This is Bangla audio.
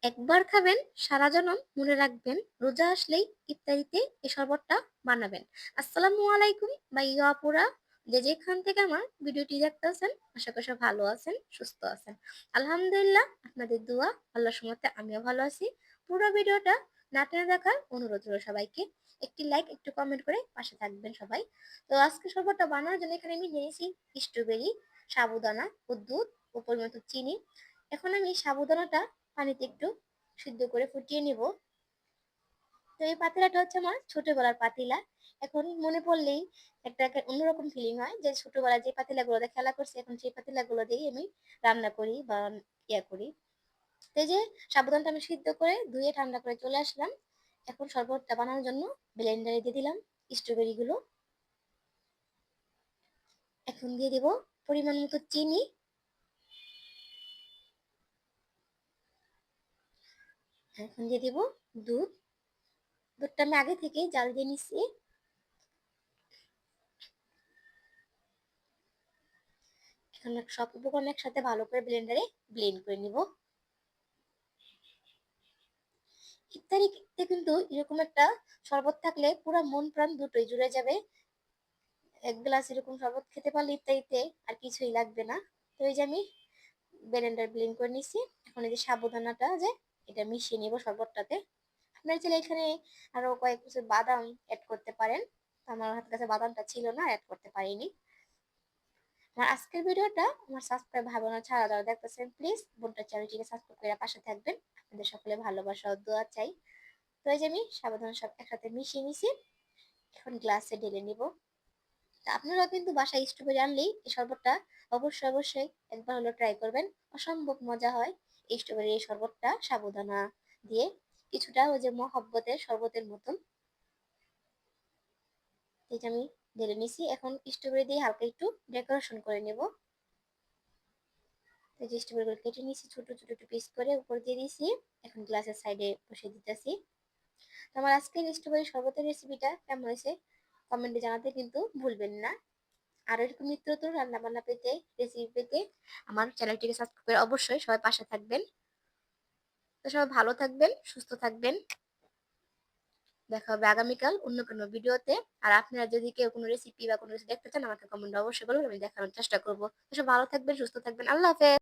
একবার খাবেন সারা জনম মনে রাখবেন, রোজা আসলেই ইফতারিতে এই শরবতটা বানাবেন। আসসালামু আলাইকুম ভাইয়া আপুরা, যে যেখান থেকে আমার ভিডিওটি দেখতেছেন, আশা করি সব ভালো আছেন, সুস্থ আছেন। আলহামদুলিল্লাহ, আপনাদের দোয়া আল্লাহর রহমতে আমিও ভালো আছি। পুরো ভিডিওটা না টেনে দেখার অনুরোধ রইল সবাইকে। একটি লাইক একটু কমেন্ট করে পাশে থাকবেন সবাই। তো আজকে শরবতটা বানানোর জন্য এখানে আমি নিয়েছি স্ট্রবেরি, সাবুদানা ও দুধ ও পরিমাণ মতো চিনি। এখন আমি সাবুদানাটা পানিতে একটু সিদ্ধ করে ফুটিয়ে নিব। তো এই পাতিলাটা হচ্ছে আমার ছোটবেলার পাতিলা। এখন মনে পড়লেই একটা অন্যরকম ফিলিং হয় যে ছোটবেলায় যে পাতিলাগুলোতে খেলা করছি, এখন সেই পাতিলাগুলো দিয়েই আমি রান্না করি বা করি। তো এই যে সাবুদানাটা আমি সিদ্ধ করে ধুয়ে ঠান্ডা করে চলে আসলাম। এখন শরবতটা বানানোর জন্য ব্লেন্ডারে দিয়ে দিলাম স্ট্রবেরি গুলো। এখন দিয়ে দিব পরিমাণ মতো চিনি। এখন দিয়ে দিব দুধ। দুধটা আমি আগে থেকেই জাল দিয়ে নিচ্ছি। এখন সব উপকরণ একসাথে ভালো করে ব্লেন্ডারে ব্লেন্ড করে নিব। ইফতারিতে কিন্তু এরকম একটা শরবত থাকলে পুরো মন প্রাণ দুটোই জুড়ে যাবে। এক গ্লাস এরকম শরবত খেতে পারলে ইফতারিতে আর কিছুই লাগবে না। তো এই যে আমি ব্লেন্ডার ব্লেন্ড করে নিছি। এখন এই যে সাবুদানাটা যে এটা মিশিয়ে নিব শরবতটাতে। আপনার চাইলে এখানে আরো কয়েক কিছু বাদাম অ্যাড করতে পারেন। আমার হাতের কাছে বাদামটা ছিল না, অ্যাড করতে পারিনি। আমার আজকের ভিডিওটা আমার সাবস্ক্রাইব ভালো না ছাড়া যারা দেখতেছেন, প্লিজ বোনটা চ্যানেলটিকে সাবস্ক্রাইব করে পাশে থাকবেন। আপনাদের সকলে ভালোবাসা ও দোয়া চাই। তো এই যে আমি সাবধান সব একসাথে মিশিয়ে নিছি। এখন গ্লাসে ঢেলে নিব। তা আপনারা কিন্তু বাসায় স্ট্রবেরি আনলেই এই শরবতটা অবশ্যই অবশ্যই একবার হলো ট্রাই করবেন। অসম্ভব মজা হয় এই স্ট্রবেরি এই শরবতটা সাবুদানা দিয়ে, কিছুটা ওই যে মহব্বতের শরবতের মতন। এই যে আমি ঢেলে নিছি। এখন স্ট্রবেরি দিয়ে হালকা একটু ডেকোরেশন করে নেব। এই যে স্ট্রবেরি গুলো কেটে নিছি ছোট ছোট একটু পিস করে উপর দিয়ে দিছি। এখন গ্লাসের সাইডে বসিয়ে দিতেছি। তো আমার আজকের স্ট্রবেরি শরবতের রেসিপিটা কেমন হয়েছে কমেন্টে জানাতে কিন্তু ভুলবেন না। আর এরকম নিত্য নতুন রান্না বান্না পেতে, রেসিপি পেতে আমার চ্যানেলটিকে সাবস্ক্রাইব করে অবশ্যই সবাই পাশে থাকবেন। তো সবাই ভালো থাকবেন, সুস্থ থাকবেন। দেখা হবে আগামীকাল অন্য কোনো ভিডিওতে। আর আপনারা যদি কেউ কোনো রেসিপি বা কোনো কিছু দেখতে চান, আমাকে কমেন্টে অবশ্যই বলবেন, আমি দেখানোর চেষ্টা করবো। তো সবাই ভালো থাকবেন, সুস্থ থাকবেন। আল্লাহ হাফেজ।